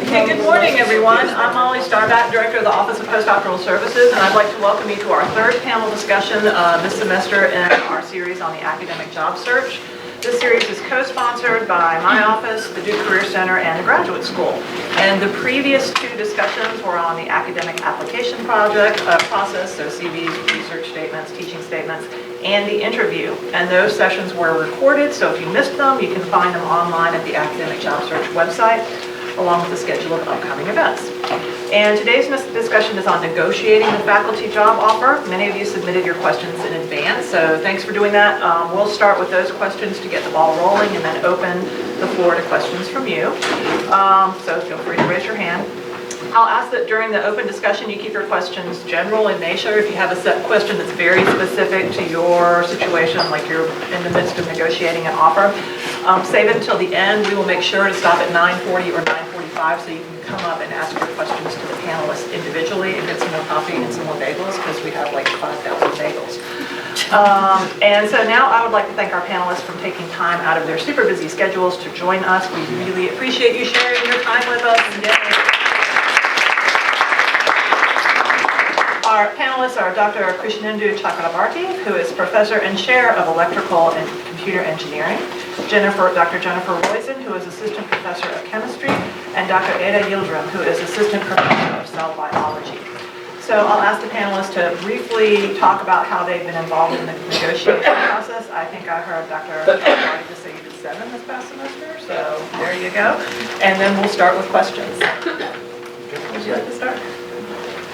Hey, good morning, everyone. I'm Molly Starbat, Director of the Office of Postdoctoral Services, and I'd like to welcome you to our third panel discussion this semester in our series on the academic job search. This series is co-sponsored by my office, the Duke Career Center, and the Graduate School. And the previous two discussions were on the academic application process, so CVs, research statements, teaching statements, and the interview. And those sessions were recorded, so if you missed them, you can find them online at the Academic Job Search website, along with the schedule of upcoming events. And today's discussion is on negotiating the faculty job offer. Many of you submitted your questions in advance, so thanks for doing that. We'll start with those questions to get the ball rolling and then open the floor to questions from you. So feel free to raise your hand. I'll ask that during the open discussion you keep your questions general in nature. If you have a set question that's very specific to your situation, like you're in the midst of negotiating an offer, save it until the end. We will make sure to stop at 9:40 or 9:45 so you can come up and ask your questions to the panelists individually and get some more coffee and some more bagels because we have like 5,000 bagels. And so now I would like to thank our panelists for taking time out of their super busy schedules to join us. We really appreciate you sharing your time with us. Our panelists are Dr. Krishnendu Chakrabarti, who is Professor and Chair of Electrical and Computer Engineering, Dr. Jennifer Roizen, who is Assistant Professor of Chemistry, and Dr. Ada Yildirim, who is Assistant Professor of Cell Biology. So I'll ask the panelists to briefly talk about how they've been involved in the negotiation process. I think I heard Dr. Chakrabarti just say you did 7 this past semester, so there you go. And then we'll start with questions. Would you like to start?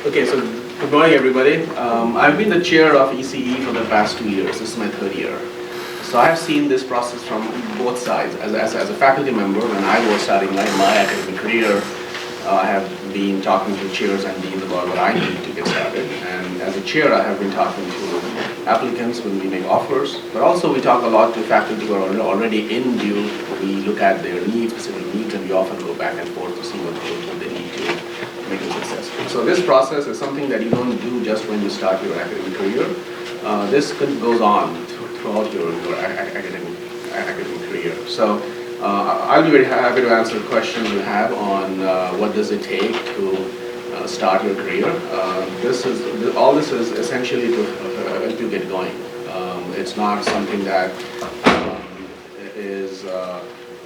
Okay, so good morning, everybody. I've been the chair of ECE for the past 2 years. This is my 3rd year. So I have seen this process from both sides. As a faculty member, when I was starting my academic career, I have been talking to chairs and deans about what I need to get started. And as a chair, I have been talking to applicants when we make offers, but also we talk a lot to faculty who are already in Duke. We look at their needs, specific needs, and we often go back and forth to see what they need to make it successful. So this process is something that you don't do just when you start your academic career. This goes on throughout your academic career. So I'll be very happy to answer questions you have on what does it take to start your career. All this is essentially to help you get going. It's not something that is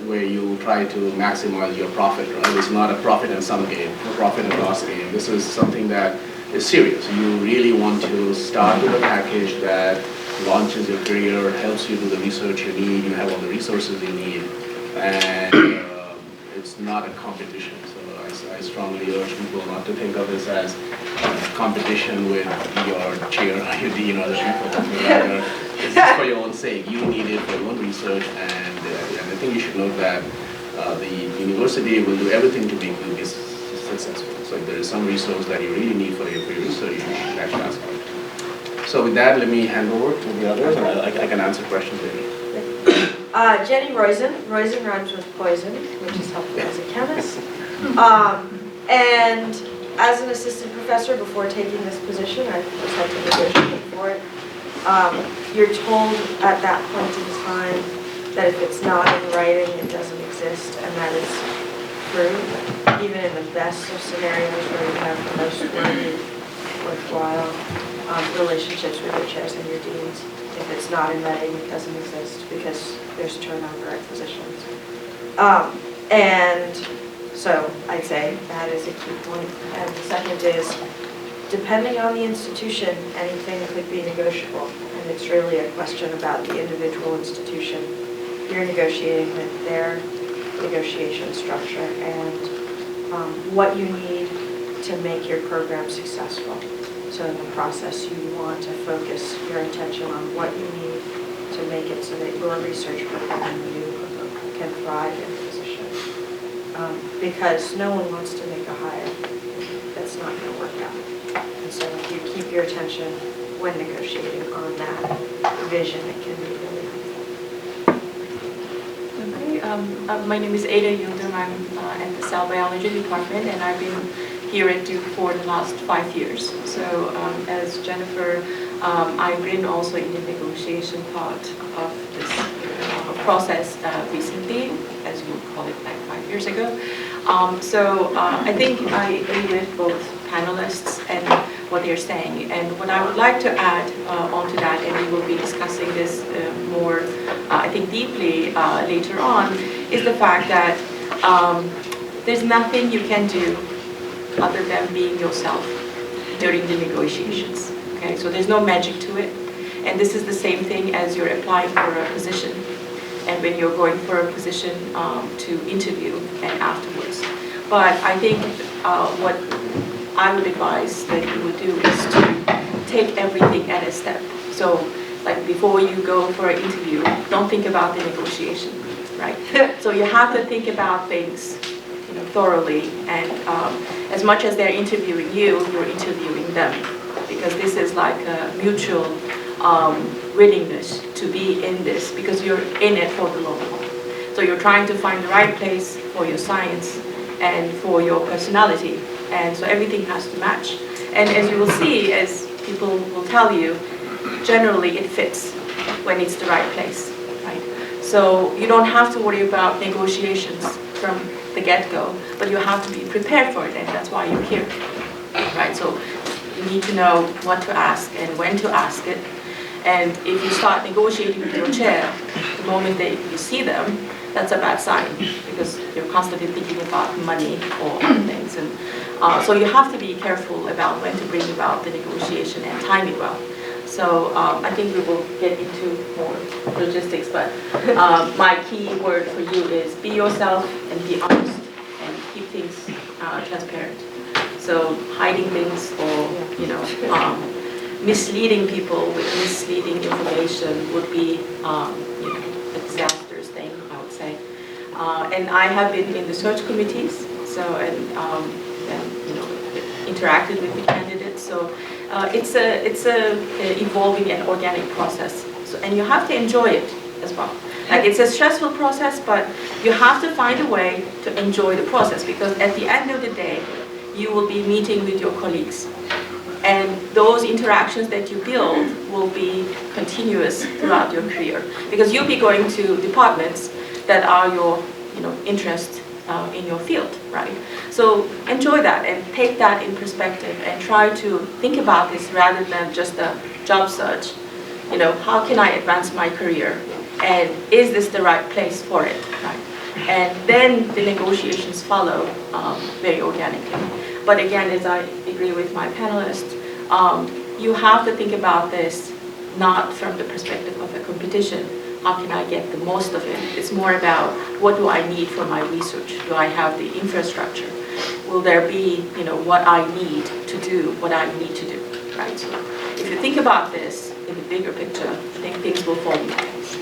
where you try to maximize your profit, right? It's not a profit and sum game, a profit and loss game. This is something that is serious. You really want to start with a package that launches your career, helps you do the research you need, you have all the resources you need, and it's not a competition. So I strongly urge people not to think of this as competition with your chair, your dean, or other people. Rather, it's just for your own sake. You need it for your own research, and I think you should note that the university will do everything to make you be successful. So if there is some resource that you really need for your research, you should actually ask for it. So with that, let me hand over to the others, and I can answer questions later. Jenny Roizen. Roizen rhymes with poison, which is helpful as a chemist. And as an assistant professor, before taking this position, I just had to negotiate for it. You're told at that point in time that if it's not in writing, it doesn't exist, and that is true. Even in the best of scenarios where you have the most worthwhile relationships with your chairs and your deans, if it's not in writing, it doesn't exist because there's turnover at positions. And so I'd say that is a key point. And the second is, depending on the institution, anything could be negotiable. And it's really a question about the individual institution. You're negotiating with their negotiation structure and what you need to make your program successful. So in the process, you want to focus your attention on what you need to make it so that your research program and you can thrive in the position. Because no one wants to make a hire that's not going to work out. And so if you keep your attention when negotiating on that vision, it can be really helpful. Okay, my name is Ada Yildirim. I'm at the Cell Biology Department, and I've been here at Duke for the last 5 years. So as Jennifer, I've been also in the negotiation part of this process recently, as you would call it, like 5 years ago. I think I agree with both panelists and what they're saying. And what I would like to add onto that, and we will be discussing this more, I think, deeply later on, is the fact that there's nothing you can do other than being yourself during the negotiations. Okay, so there's no magic to it. And this is the same thing as you're applying for a position, and when you're going for a position to interview and afterwards. But I think what I would advise that you would do is to take everything at a step. So like before you go for an interview, don't think about the negotiation, right? So you have to think about things thoroughly, and as much as they're interviewing you, you're interviewing them, because this is like a mutual willingness to be in this, because you're in it for the long haul. So you're trying to find the right place for your science and for your personality, and so everything has to match. And as you will see, as people will tell you, generally it fits when it's the right place, right? So you don't have to worry about negotiations from the get-go, but you have to be prepared for it, and that's why you're here, right? So you need to know what to ask and when to ask it. And if you start negotiating with your chair the moment that you see them, that's a bad sign, because you're constantly thinking about money or other things. And so you have to be careful about when to bring about the negotiation and time it well. So I think we will get into more logistics, but my key word for you is be yourself and be honest and keep things transparent. So hiding things or misleading people with misleading information would be a disastrous thing, I would say. And I have been in the search committees, so and interacted with the candidates. So it's a evolving and organic process. So, and you have to enjoy it as well. Like, it's a stressful process, but you have to find a way to enjoy the process, because at the end of the day, you will be meeting with your colleagues. And those interactions that you build will be continuous throughout your career, because you'll be going to departments that are your interest in your field, right? So enjoy that and take that in perspective and try to think about this rather than just a job search. How can I advance my career? And is this the right place for it, right? And then the negotiations follow very organically. But again, as I agree with my panelists, you have to think about this not from the perspective of a competition. How can I get the most of it? It's more about, what do I need for my research? Do I have the infrastructure? Will there be, what I need to do, what I need to do, right? So if you think about this in the bigger picture, I think things will fall into place.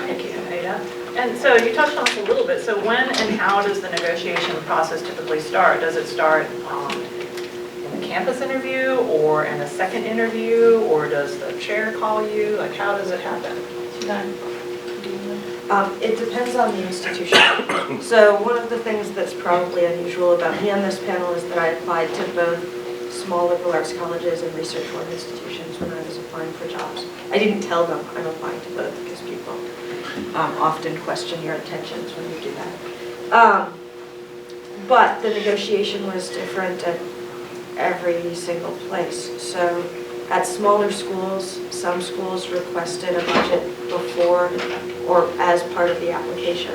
Thank you, Ada. And so you touched on this a little bit. So when and how does the negotiation process typically start? Does it start in a campus interview or in a second interview, or does the chair call you? Like, how does it happen? It depends on the institution. So one of the things that's probably unusual about me on this panel is that I applied to both small liberal arts colleges and research-led institutions when I was applying for jobs. I didn't tell them I'm applying to both, because people often question your intentions when you do that. But the negotiation was different at every single place. So at smaller schools, some schools requested a budget before or as part of the application.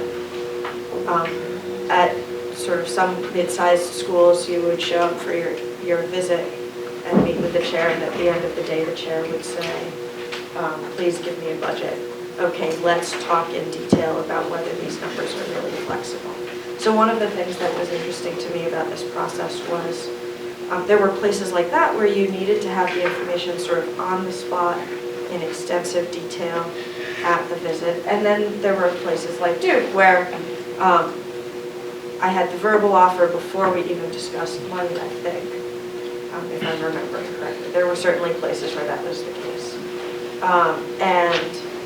At sort of some mid-sized schools, you would show up for your visit and meet with the chair, and at the end of the day, the chair would say, please give me a budget. Okay, let's talk in detail about whether these numbers are really flexible. So one of the things that was interesting to me about this process was there were places like that where you needed to have the information sort of on the spot in extensive detail at the visit. And then there were places like Duke where I had the verbal offer before we even discussed money, I think, if I'm remembering correctly. There were certainly places where that was the case.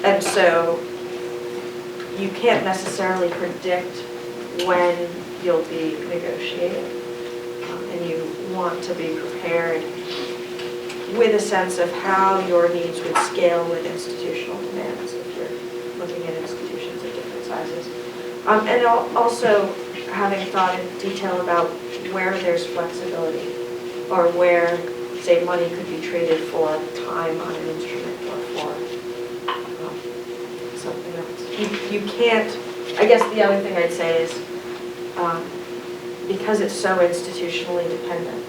And so you can't necessarily predict when you'll be negotiating. And you want to be prepared with a sense of how your needs would scale with institutional demands if you're looking at institutions of different sizes. And also having thought in detail about where there's flexibility, or where, say, money could be traded for time on an instrument or for something else. You can't, I guess the other thing I'd say is, because it's so institutionally dependent,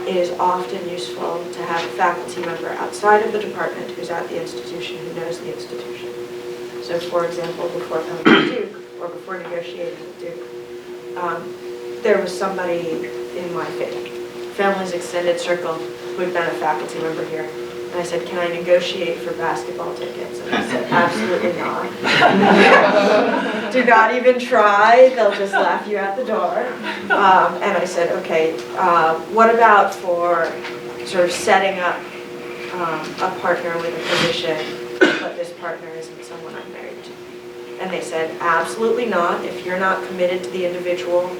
it is often useful to have a faculty member outside of the department who's at the institution, who knows the institution. So for example, before coming to Duke, or before negotiating with Duke, there was somebody in my family's extended circle who had been a faculty member here. And I said, can I negotiate for basketball tickets? And I said, absolutely not. Do not even try, they'll just laugh you out the door. And I said, okay, what about for sort of setting up a partner with a position, but this partner isn't someone I'm married to? And they said, absolutely not. If you're not committed to the individual,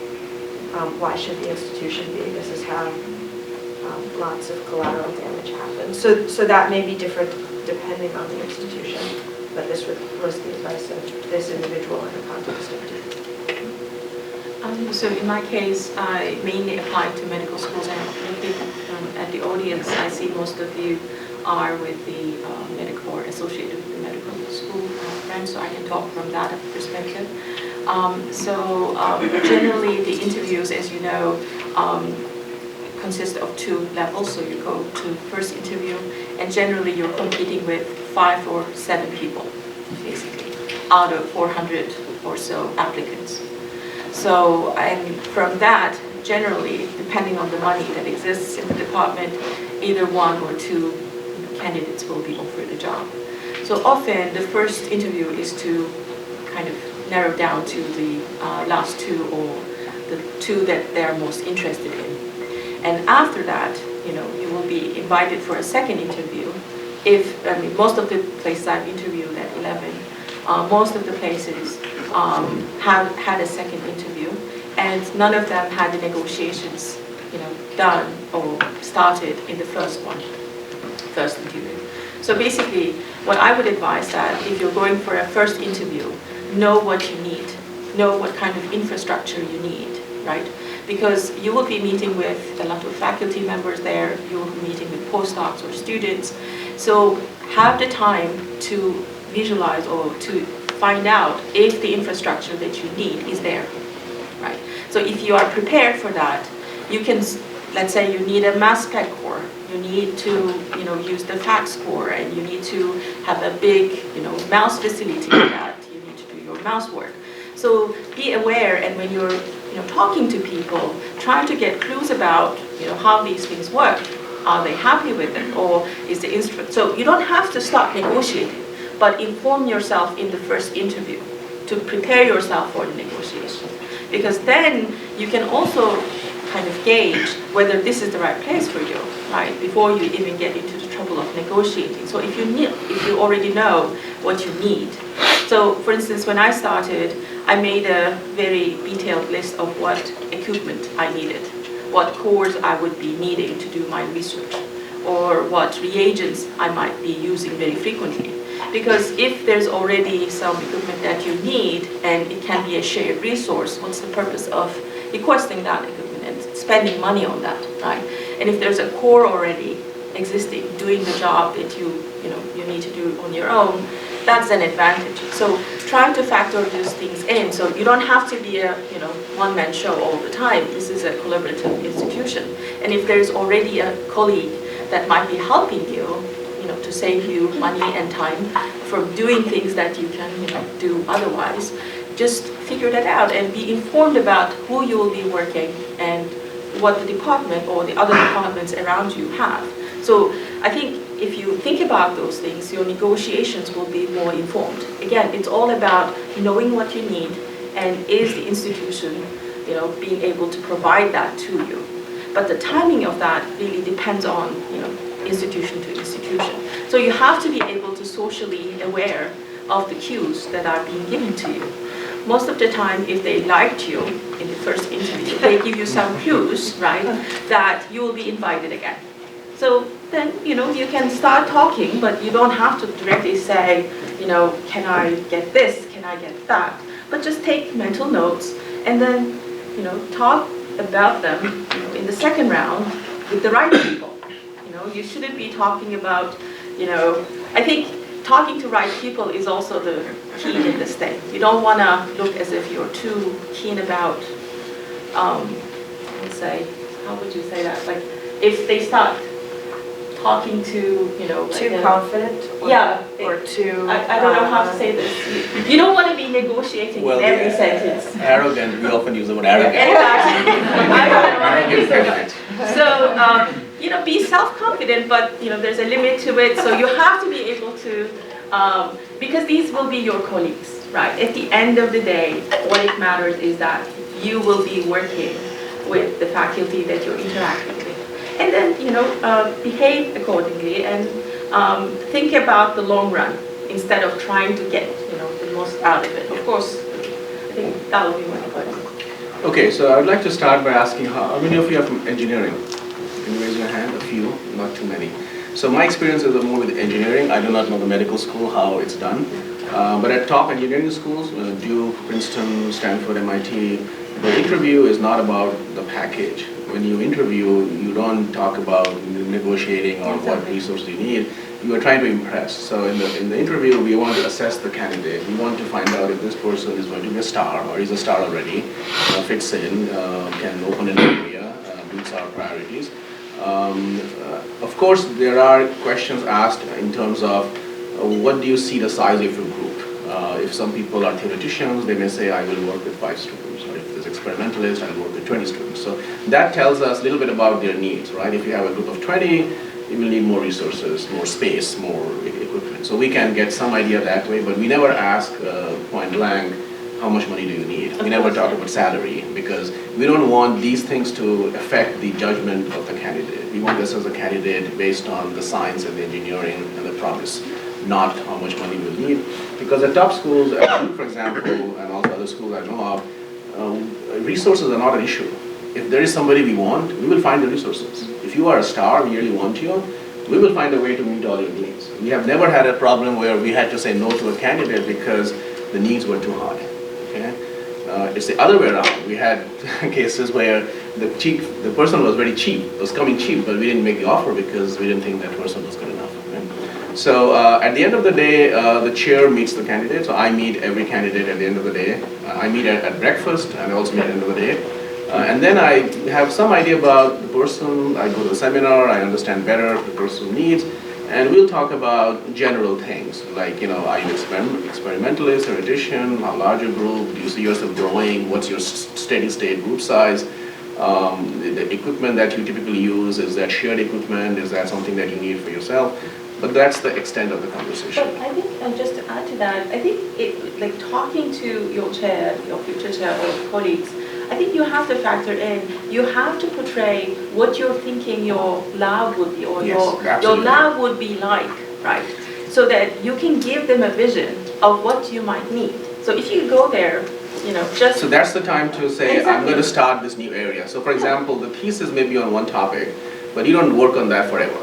why should the institution be? This is how lots of collateral damage happens. So that may be different depending on the institution, but this was the advice of this individual in the context of Duke. So in my case, I mainly applied to medical schools, and maybe at the audience, I see most of you are with the medical or associated with the medical school branch, so I can talk from that perspective. Generally, the interviews, as you know, consist of 2 levels. So you go to first interview, and generally you're competing with 5 or 7 people, basically, out of 400 or so applicants. So, and from that, generally, depending on the money that exists in the department, either 1 or 2 candidates will be offered a job. So often, the first interview is to kind of narrow down to the last 2 or the 2 that they're most interested in. And after that, you will be invited for a second interview. Most of the places I've interviewed at 11, most of the places have had a second interview, and none of them had the negotiations, done or started in the first interview. So basically, what I would advise that if you're going for a first interview, know what you need, know what kind of infrastructure you need, right? Because you will be meeting with a lot of faculty members there, you will be meeting with postdocs or students. So have the time to visualize or to find out if the infrastructure that you need is there, right? So if you are prepared for that, you can, let's say you need a mass spec core, you need to, use the fax core, and you need to have a big, mouse facility that you need to do your mouse work. So be aware, and when you're talking to people, try to get clues about how these things work. Are they happy with it, or is the instrument? So you don't have to start negotiating, but inform yourself in the first interview to prepare yourself for the negotiation, because then you can also kind of gauge whether this is the right place for you, right? Before you even get into the trouble of negotiating. So if you already know what you need. So for instance, when I started, I made a very detailed list of what equipment I needed, what cores I would be needing to do my research, or what reagents I might be using very frequently. Because if there's already some equipment that you need and it can be a shared resource, what's the purpose of requesting that equipment and spending money on that, right? And if there's a core already existing, doing the job that you need to do on your own, that's an advantage. So try to factor these things in. So you don't have to be a one-man show all the time. This is a collaborative institution. And if there's already a colleague that might be helping you, to save you money and time from doing things that you can do otherwise, just figure that out and be informed about who you will be working and what the department or the other departments around you have. So I think if you think about those things, your negotiations will be more informed. Again, it's all about knowing what you need, and is the institution being able to provide that to you. But the timing of that really depends on institution to institution. So you have to be able to socially aware of the cues that are being given to you. Most of the time, if they liked you in the first interview, they give you some clues, right, that you will be invited again. So then, you can start talking, but you don't have to directly say, can I get this, can I get that? But just take mental notes and then, talk about them in the second round with the right people. You shouldn't be talking about, I think talking to right people is also the key in this thing. You don't want to look as if you're too keen about, let's say, how would you say that? Like, if they start talking to, Too like confident? Or too... I don't know how to say this. You don't want to be negotiating in every sentence. Arrogant, we often use the word arrogant. So, be self-confident, but, there's a limit to it. So you have to be able to, because these will be your colleagues, right? At the end of the day, what it matters is that you will be working with the faculty that you're interacting with. And then, behave accordingly and think about the long run instead of trying to get, the most out of it. Of course, I think that will be my point. Okay, so I would like to start by asking how many of you are from engineering? Can you raise your hand? A few, not too many. So my experiences are more with engineering. I do not know the medical school, how it's done. But at top engineering schools, Duke, Princeton, Stanford, MIT, the interview is not about the package. When you interview, you don't talk about negotiating or what resources you need. You are trying to impress. So in the interview, we want to assess the candidate. We want to find out if this person is going to be a star or is a star already, fits in, can open an area, meets our priorities. Of course, there are questions asked in terms of what do you see the size of your group? If some people are theoreticians, they may say, I will work with 5 students. Or if there's experimentalists, I'll work with 20 students. So that tells us a little bit about their needs, right? If you have a group of 20, you will need more resources, more space, more equipment. So we can get some idea that way, but we never ask point blank, how much money do you need? We never talk about salary because we don't want these things to affect the judgment of the candidate. We want this as a candidate based on the science and the engineering and the promise, not how much money we'll need. Because at top schools, for example, and also other schools I know of, resources are not an issue. If there is somebody we want, we will find the resources. If you are a star, we really want you, we will find a way to meet all your needs. We have never had a problem where we had to say no to a candidate because the needs were too high. Okay? It's the other way around. We had cases where the person was very cheap, was coming cheap, but we didn't make the offer because we didn't think that person was good enough. Okay? So at the end of the day, the chair meets the candidate. So I meet every candidate at the end of the day. I meet at breakfast and I also meet at the end of the day. And then I have some idea about the person. I go to the seminar, I understand better the person's needs, and we'll talk about general things like, are you experimentalist, theoretician, how large a group, do you see yourself growing, what's your steady state group size, the equipment that you typically use, is that shared equipment, is that something that you need for yourself? But that's the extent of the conversation. But I think, just to add to that, I think like talking to your chair, your future chair or colleagues, I think you have to factor in, you have to portray what you're thinking your lab would be or your lab would be like, right? So that you can give them a vision of what you might need. So if you go there, just... So that's the time to say, exactly. I'm going to start this new area. So for example, the thesis may be on one topic, but you don't work on that forever.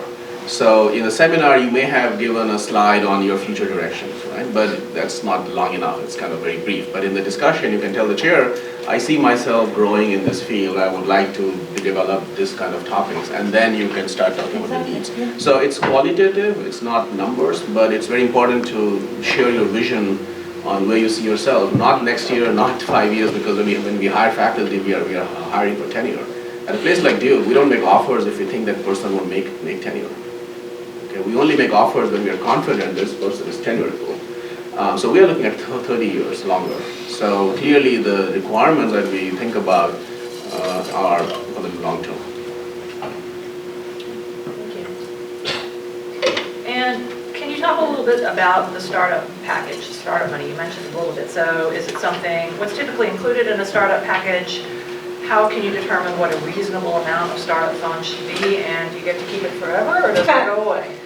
So in a seminar, you may have given a slide on your future directions, right? But that's not long enough, it's kind of very brief. But in the discussion, you can tell the chair, I see myself growing in this field, I would like to develop this kind of topics, and then you can start talking about the needs. Yeah. So it's qualitative, it's not numbers, but it's very important to share your vision on where you see yourself, not next year, not 5 years, because when we hire faculty, we are hiring for tenure. At a place like Duke, we don't make offers if we think that person will make tenure. Okay, we only make offers when we are confident this person is tenureable. So we are looking at 30 years longer. So clearly the requirements that we think about are for the long term. Thank you. And can you talk a little bit about the startup package, startup money? You mentioned a little bit. So is it something, what's typically included in a startup package? How can you determine what a reasonable amount of startup funds should be? And do you get to keep it forever or does it go away?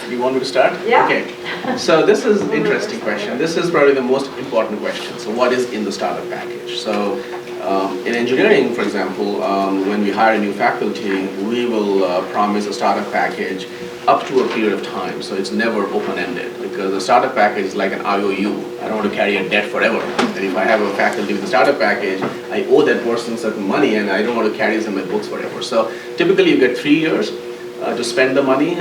Do you want me to start? Yeah. Okay. So this is an interesting question. This is probably the most important question. So what is in the startup package? So in engineering, for example, when we hire a new faculty, we will promise a startup package up to a period of time, so it's never open-ended, because the startup package is like an IOU. I don't want to carry a debt forever. And if I have a faculty with a startup package, I owe that person certain money, and I don't want to carry this in my books forever. So typically you get 3 years to spend the money.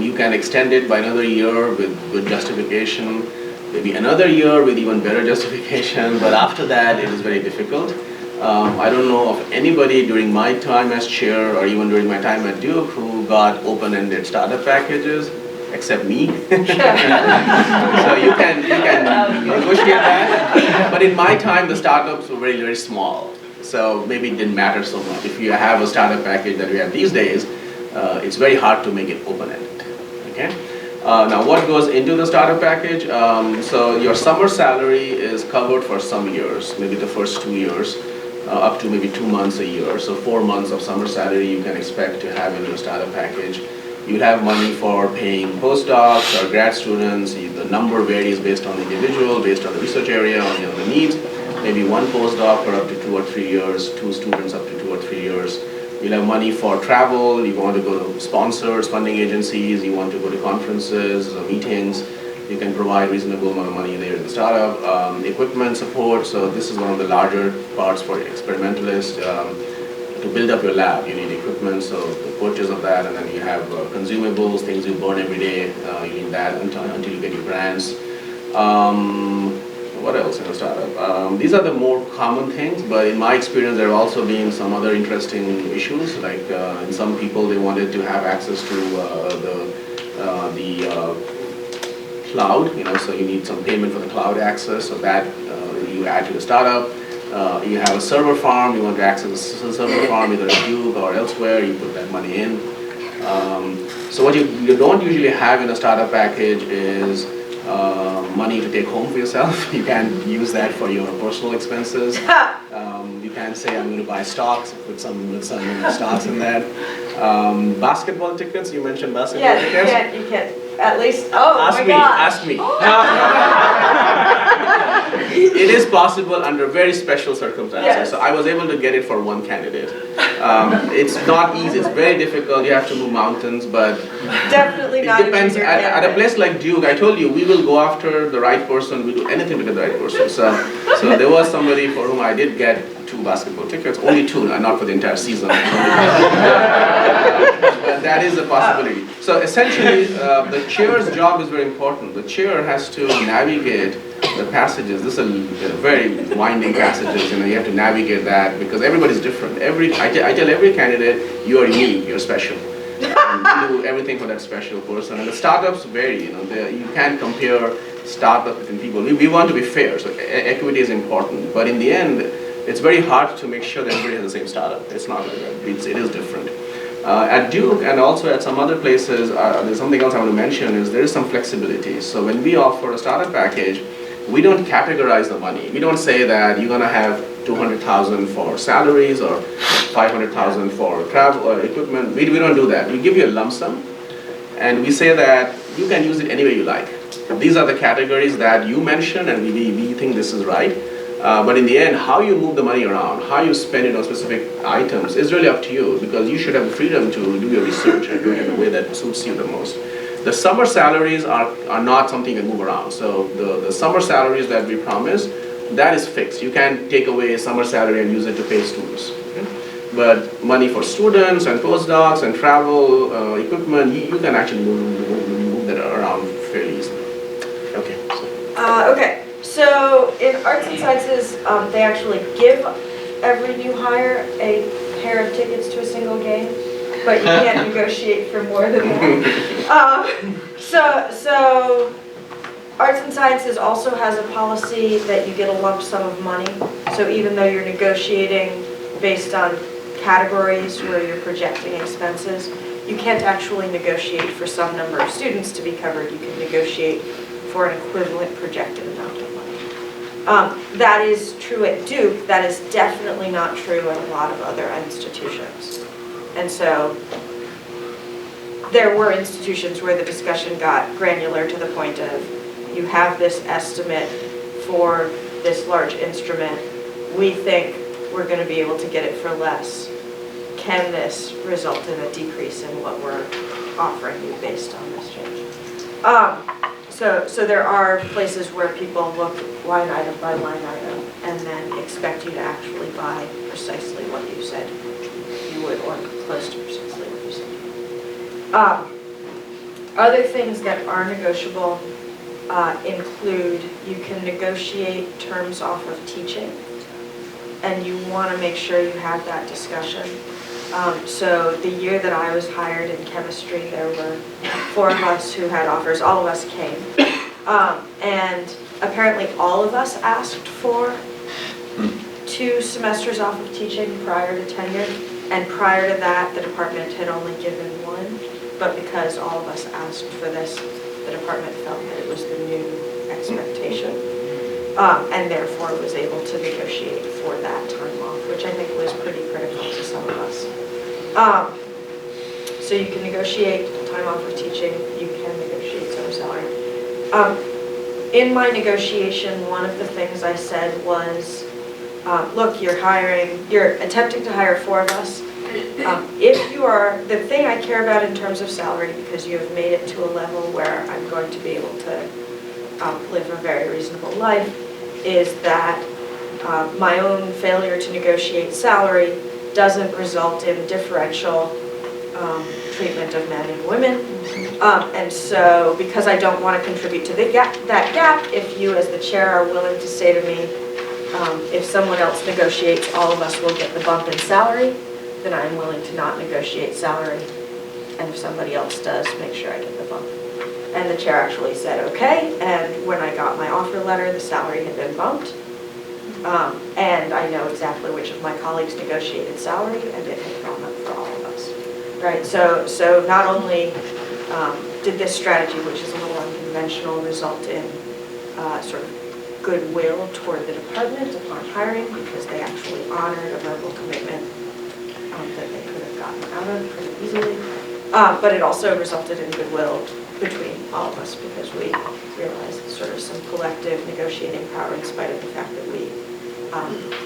You can extend it by another year with good justification, maybe another year with even better justification, but after that it is very difficult. I don't know of anybody during my time as chair or even during my time at Duke who got open-ended startup packages, except me. So you can negotiate that. But in my time, the startups were very, very small. So maybe it didn't matter so much. If you have a startup package that we have these days, it's very hard to make it open-ended. Okay? Now, what goes into the startup package? So your summer salary is covered for some years, maybe the first 2 years. Up to maybe 2 months a year. So 4 months of summer salary you can expect to have in your startup package. You'd have money for paying postdocs or grad students. The number varies based on the individual, based on the research area, on the needs. Maybe 1 postdoc for up to 2 or 3 years, 2 students up to 2 or 3 years. You'll have money for travel. You want to go to sponsors, funding agencies. You want to go to conferences, meetings. You can provide reasonable amount of money there in the startup. Equipment support, so this is one of the larger parts for experimentalists. To build up your lab, you need equipment, so the purchase of that, and then you have consumables, things you burn every day. You need that until you get your grants. What else in a startup? These are the more common things, but in my experience there have also been some other interesting issues, like in some people they wanted to have access to the cloud, so you need some payment for the cloud access, so that you add to the startup. You have a server farm, you want to access the server farm either at Duke or elsewhere, you put that money in. So what you don't usually have in a startup package is money to take home for yourself. You can't use that for your personal expenses. You can't say I'm going to buy stocks, put some stocks in that. Basketball tickets, you mentioned basketball tickets. Yeah, you can't. At least, ask me. It is possible under very special circumstances. Yes. So I was able to get it for 1 candidate. It's not easy. It's very difficult. You have to move mountains, but definitely not. It depends. At a place like Duke, I told you we will go after the right person. We do anything to get the right person. So there was somebody for whom I did get 2 basketball tickets. Only 2, not for the entire season. But that is a possibility. So essentially, the chair's job is very important. The chair has to navigate the passages. This is very winding passages. You have to navigate that because everybody's different. I tell every candidate, you are unique, you're special. And you do everything for that special person. And the startups vary. You can't compare startups between people. We want to be fair, so equity is important. But in the end, it's very hard to make sure that everybody has the same startup. It's not. It is different. At Duke and also at some other places, there's something else I want to mention is there is some flexibility. So when we offer a startup package, we don't categorize the money. We don't say that you're going to have $200,000 for salaries or $500,000 for travel or equipment. We don't do that. We give you a lump sum, and we say that you can use it any way you like. These are the categories that you mentioned, and we think this is right. But in the end, how you move the money around, how you spend it on specific items is really up to you, because you should have the freedom to do your research and do it in a way that suits you the most. The summer salaries are not something you can move around. So the summer salaries that we promise, that is fixed. You can't take away a summer salary and use it to pay students. Okay? But money for students and postdocs and travel, equipment, you can actually move that around fairly easily. Okay. Okay. So in arts and sciences, they actually give every new hire a pair of tickets to a single game, but you can't negotiate for more than that. So arts and sciences also has a policy that you get a lump sum of money. So even though you're negotiating based on categories where you're projecting expenses, you can't actually negotiate for some number of students to be covered. You can negotiate for an equivalent projected amount of money. That is true at Duke. That is definitely not true at a lot of other institutions. And so there were institutions where the discussion got granular to the point of, you have this estimate for this large instrument. We think we're going to be able to get it for less. Can this result in a decrease in what we're offering you based on this change. So there are places where people look line item by line item and then expect you to actually buy precisely what you said you would, or close to precisely what you said. Other things that are negotiable include you can negotiate terms off of teaching, and you want to make sure you have that discussion. So the year that I was hired in chemistry, there were 4 of us who had offers. All of us came. And apparently all of us asked for 2 semesters off of teaching prior to tenure. And prior to that, the department had only given 1. But because all of us asked for this, the department felt that it was the new expectation. And therefore was able to negotiate for that time off, which I think was pretty critical to some of us. So you can negotiate time off of teaching, you can negotiate summer salary. In my negotiation, one of the things I said was, look, you're attempting to hire 4 of us. If you are, the thing I care about in terms of salary, because you have made it to a level where I'm going to be able to live a very reasonable life, is that my own failure to negotiate salary doesn't result in differential treatment of men and women. And so, because I don't want to contribute to that gap, if you as the chair are willing to say to me, if someone else negotiates, all of us will get the bump in salary, then I'm willing to not negotiate salary. And if somebody else does, make sure I get the bump. And the chair actually said, okay, and when I got my offer letter, the salary had been bumped. And I know exactly which of my colleagues negotiated salary, and it had gone up for all of us. Right, so not only did this strategy, which is a little unconventional, result in sort of goodwill toward the department upon hiring, because they actually honored a verbal commitment that they could have gotten out of pretty easily, but it also resulted in goodwill between all of us, because we realized sort of some collective negotiating power in spite of the fact that we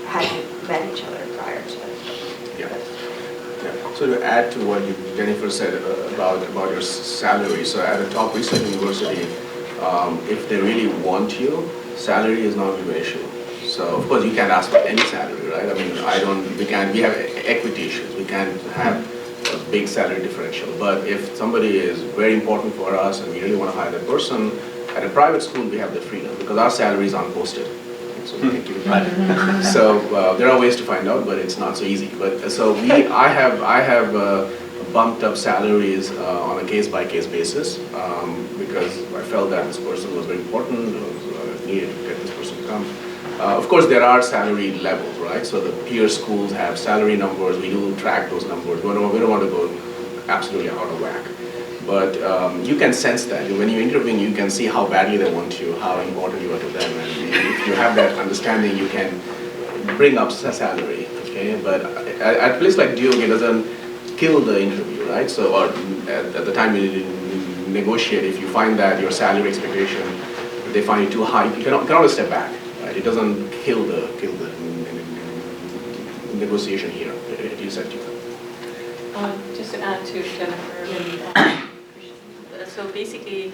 hadn't met each other prior to Yeah. So to add to what Jennifer said about your salary, so at a top research university, if they really want you, salary is not an issue. So of course you can't ask for any salary, right? I mean, we have equity issues. We can't have a big salary differential. But if somebody is very important for us and we really want to hire that person, at a private school we have the freedom because our salaries aren't posted. So we can keep it private. So there are ways to find out, but it's not so easy. But so I have bumped up salaries on a case-by-case basis because I felt that this person was very important. Needed to get this person to come. Of course, there are salary levels, right? So the peer schools have salary numbers. We do track those numbers. We don't want to go absolutely out of whack. But you can sense that. When you're interviewing, you can see how badly they want you, how important you are to them. And if you have that understanding, you can bring up salary, okay? But at a place like Duke, it doesn't kill the interview, right? So or at the time you negotiate, if you find that your salary expectation, they find it too high, you can always step back, right? It doesn't kill the negotiation here. It is at you. Just to add to Jennifer, so basically,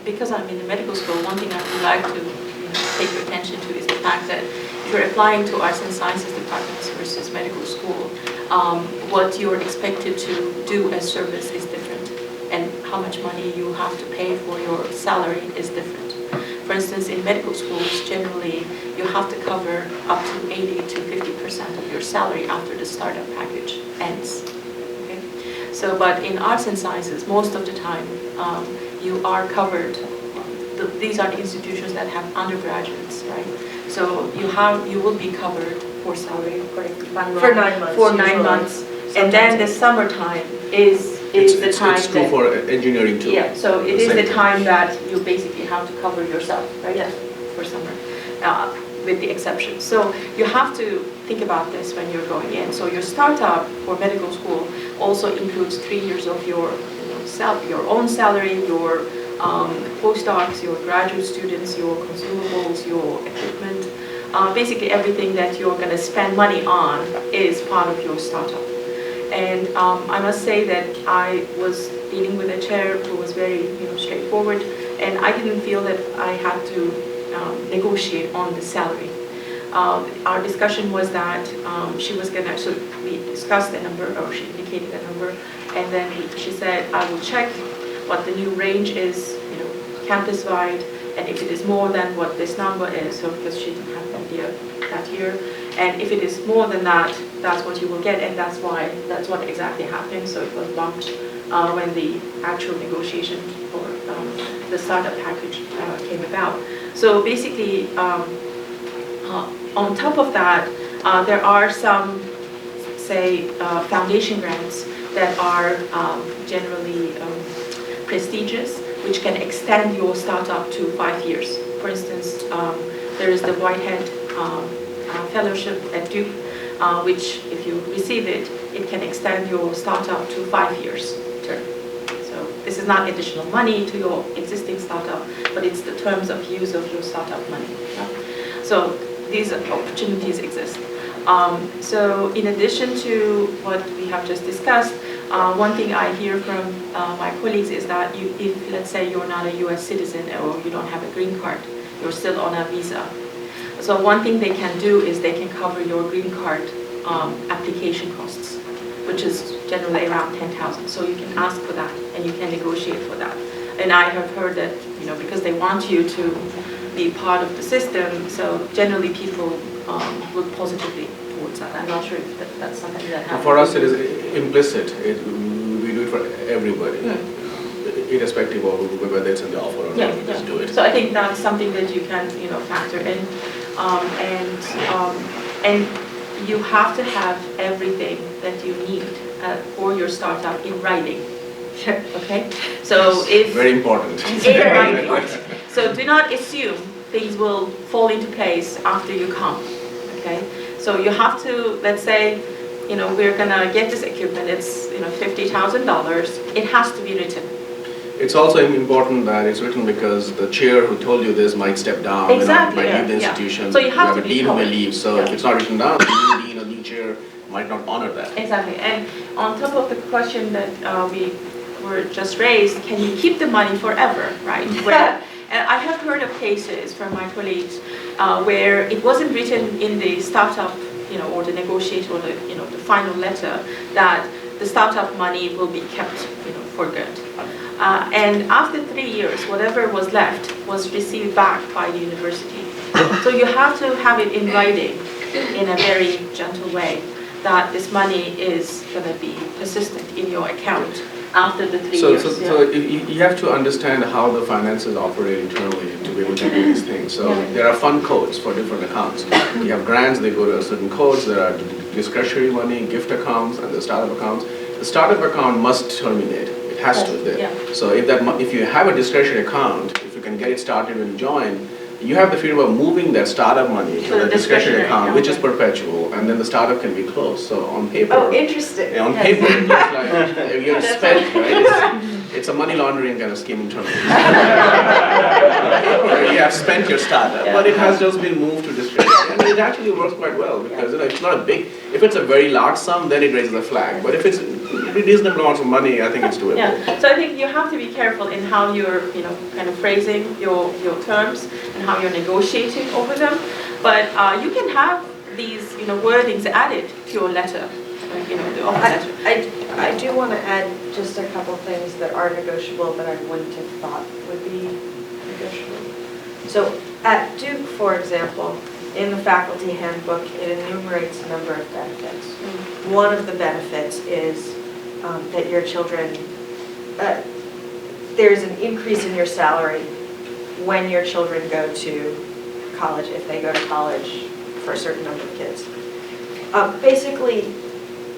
because I'm in the medical school, one thing I would like to take your attention to is the fact that if you're applying to arts and sciences departments versus medical school, what you're expected to do as service is different, and how much money you have to pay for your salary is different. For instance, in medical schools, generally, you have to cover up to 80 to 50% of your salary after the startup package ends. Okay? So, but in arts and sciences, most of the time, you are covered. These are the institutions that have undergraduates, right? So you will be covered for salary, correct? For 9 months. For 9 months, and then the summertime is the time it's true for engineering too. Yeah, so it is the time that you basically have to cover yourself, right? Yeah. For summer, with the exception. So you have to think about this when you're going in. So your startup for medical school also includes 3 years of your own salary, your postdocs, your graduate students, your consumables, your equipment. Basically everything that you're going to spend money on is part of your startup. And I must say that I was dealing with a chair who was very straightforward, and I didn't feel that I had to negotiate on the salary. Our discussion was that she was gonna, so we discussed the number, or she indicated a number, and then she said, I will check what the new range is, campus-wide, and if it is more than what this number is, so because she didn't have an idea that year, and if it is more than that, that's what you will get, and that's what exactly happened. So it was bumped when the actual negotiation for the startup package came about. So basically, on top of that, there are some, say, foundation grants that are generally prestigious, which can extend your startup to 5 years. For instance, there is the Whitehead Fellowship at Duke, which if you receive it, it can extend your startup to 5 years term. So this is not additional money to your existing startup, but it's the terms of use of your startup money. Yeah? So these opportunities exist. So in addition to what we have just discussed, one thing I hear from my colleagues is that if, let's say, you're not a US citizen or you don't have a green card, you're still on a visa. So one thing they can do is they can cover your green card application costs, which is generally around $10,000. So you can ask for that and you can negotiate for that. And I have heard that, because they want you to be part of the system, so generally people look positively towards that. I'm not sure if that's something that happens. For us, it is implicit. We do it for everybody, irrespective of whether it's in the offer or not. We just do it. So I think that's something that you can, factor in, and you have to have everything that you need for your startup in writing. Okay, so if very important. in writing. So do not assume things will fall into place after you come. Okay, so you have to, let's say, we're gonna get this equipment. It's $50,000. It has to be written. It's also important that it's written because the chair who told you this might step down, Exactly, might leave the institution. So you have to a be dean who may covered. leave. So if it's not written down, the new dean or new chair might not honor that. Exactly, and on top of the question that we were just raised, can you keep the money forever, right? And I have heard of cases from my colleagues where it wasn't written in the startup, or the negotiation, or the final letter that the startup money will be kept, for good. And after 3 years, whatever was left was received back by the university. So you have to have it in writing in a very gentle way that this money is going to be persistent in your account after the 3 years. So you have to understand how the finances operate internally to be able to do these things. So there are fund codes for different accounts. You have grants, they go to a certain codes. There are discretionary money, gift accounts, and the startup accounts. The startup account must terminate. It has to. So if you have a discretionary account, if you can get it started when you join, you have the freedom of moving that startup money to the discretionary account, which is perpetual, and then the startup can be closed. So on paper, Oh, interesting. on paper, it looks like you're spent, right? It's a money laundering kind of scheme internally. You have spent your startup, but it has just been moved to discretionary, and it actually works quite well because it's not a big. If it's a very large sum, then it raises a flag. But if it's reasonable amounts of money, I think it's doable. So I think you have to be careful in how you're, kind of phrasing your terms and how you're negotiating over them. But you can have these, wordings added to your letter, the offer letter. I do want to add just a couple things that are negotiable that I wouldn't have thought would be negotiable. So at Duke, for example, in the faculty handbook, it enumerates a number of benefits. One of the benefits is that your children, there's an increase in your salary when your children go to college, if they go to college for a certain number of kids. Basically,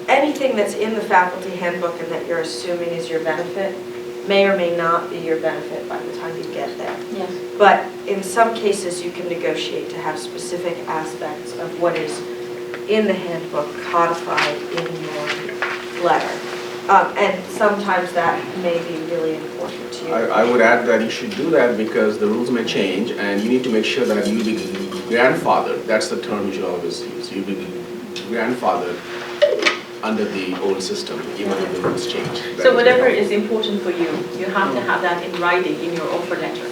anything that's in the faculty handbook and that you're assuming is your benefit may or may not be your benefit by the time you get there. Yes. But in some cases, you can negotiate to have specific aspects of what is in the handbook codified in your letter. And sometimes that may be really important to you. I would add that you should do that because the rules may change and you need to make sure that you be grandfathered. That's the term you should always use. You be grandfathered under the old system, even if the rules change. So whatever is important for you, you have to have that in writing in your offer letter.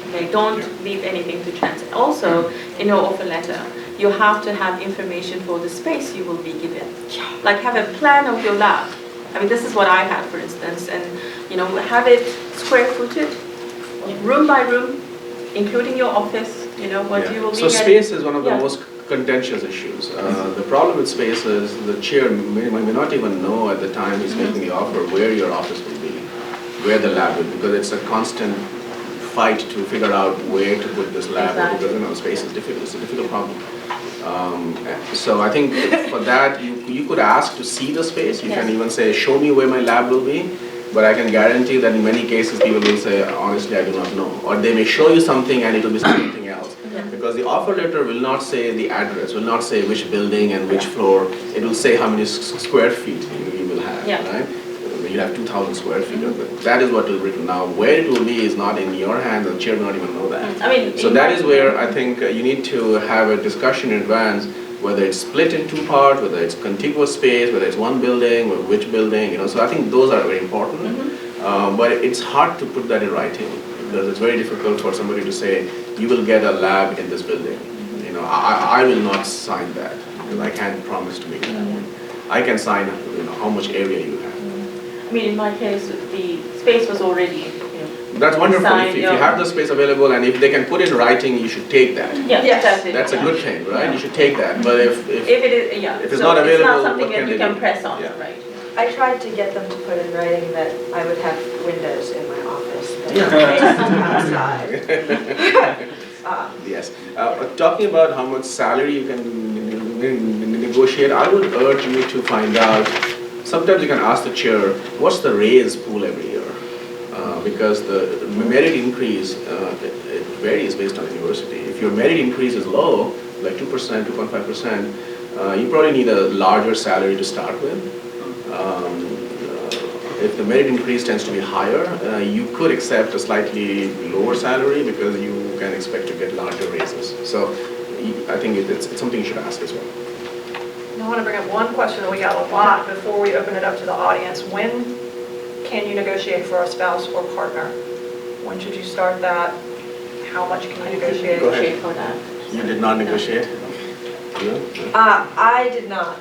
Okay, don't leave anything to chance. Also, in your offer letter, you have to have information for the space you will be given. Like have a plan of your lab. I mean, this is what I had, for instance, and have it square footed, room by room, including your office. What you will be. So space is one of the Yeah. most contentious issues. The problem with space is the chair may not even know at the time he's making the offer where your office will be, where the lab will be, because it's a constant fight to figure out where to put this lab, Exactly. because space is difficult. It's a difficult problem. So I think for that you could ask to see the space. You can even say, show me where my lab will be. But I can guarantee that in many cases people will say, honestly, I do not know. Or they may show you something and it will be something else. Because the offer letter will not say the address, will not say which building and which floor. It will say how many square feet you will have, right? You have 2,000 square feet. That is what will be written. Now, where it will be is not in your hands. The chair will not even know that. So that is where I think you need to have a discussion in advance, whether it's split in two parts, whether it's contiguous space, whether it's one building, or which building, So I think those are very important. But it's hard to put that in writing, because it's very difficult for somebody to say, you will get a lab in this building. I will not sign that, because I can't promise to make it happen. I can sign, how much area you have. I mean, in my case, the space was already, That's wonderful. If signed, you have the space available, and if they can put it in writing, you should take that. That's a good thing, right? You should take that. But if it is, if it's not available, it's not something what can that you they can do? press on, right? I tried to get them to put in writing that I would have windows in my office that Yeah. outside. Yes. Talking about how much salary you can negotiate, I would urge you to find out. Sometimes you can ask the chair, what's the raise pool every year? Because the merit increase, it varies based on the university. If your merit increase is low, like 2%, 2.5%, you probably need a larger salary to start with. If the merit increase tends to be higher, you could accept a slightly lower salary because you can expect to get larger raises. So I think it's something you should ask as well. I want to bring up one question that we got a lot before we open it up to the audience. When can you negotiate for a spouse or partner? When should you start that? How much can you negotiate? Go ahead. For that. You did not negotiate? No? I did not.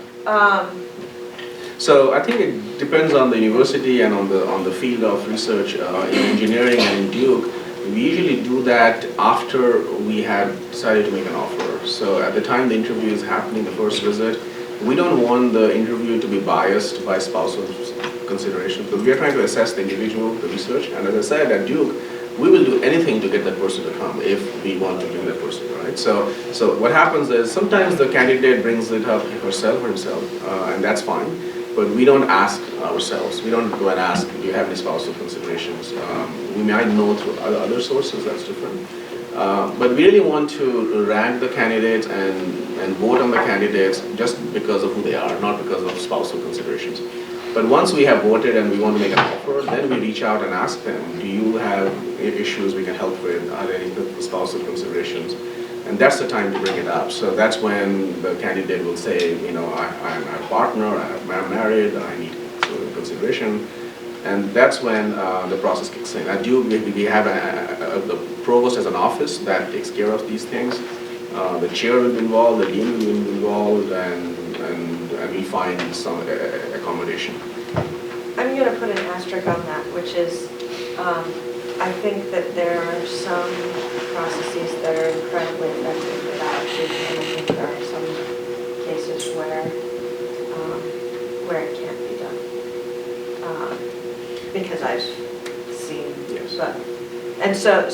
So I think it depends on the university and on the field of research. In engineering and in Duke, we usually do that after we have decided to make an offer. So at the time the interview is happening, the first visit, we don't want the interview to be biased by spousal consideration, because we are trying to assess the individual, the research, and as I said, at Duke, we will do anything to get that person to come if we want to bring that person, right? So what happens is sometimes the candidate brings it up herself or himself, and that's fine, but we don't ask ourselves. We don't go and ask, do you have any spousal considerations? We might know through other sources, that's different. But we really want to rank the candidates and vote on the candidates just because of who they are, not because of spousal considerations. But once we have voted and we want to make an offer, then we reach out and ask them, do you have issues we can help with? Are there any spousal considerations? And that's the time to bring it up. So that's when the candidate will say, I'm a partner, I'm married, I need consideration. And that's when the process kicks in. At Duke, we have the provost as an office that takes care of these things. The chair will be involved, the dean will be involved, and we find some accommodation. I'm going to put an asterisk on that, which is, I think that there are some processes that are incredibly effective without Duke, and I think there are some cases where it can't be done. Because I've seen, and so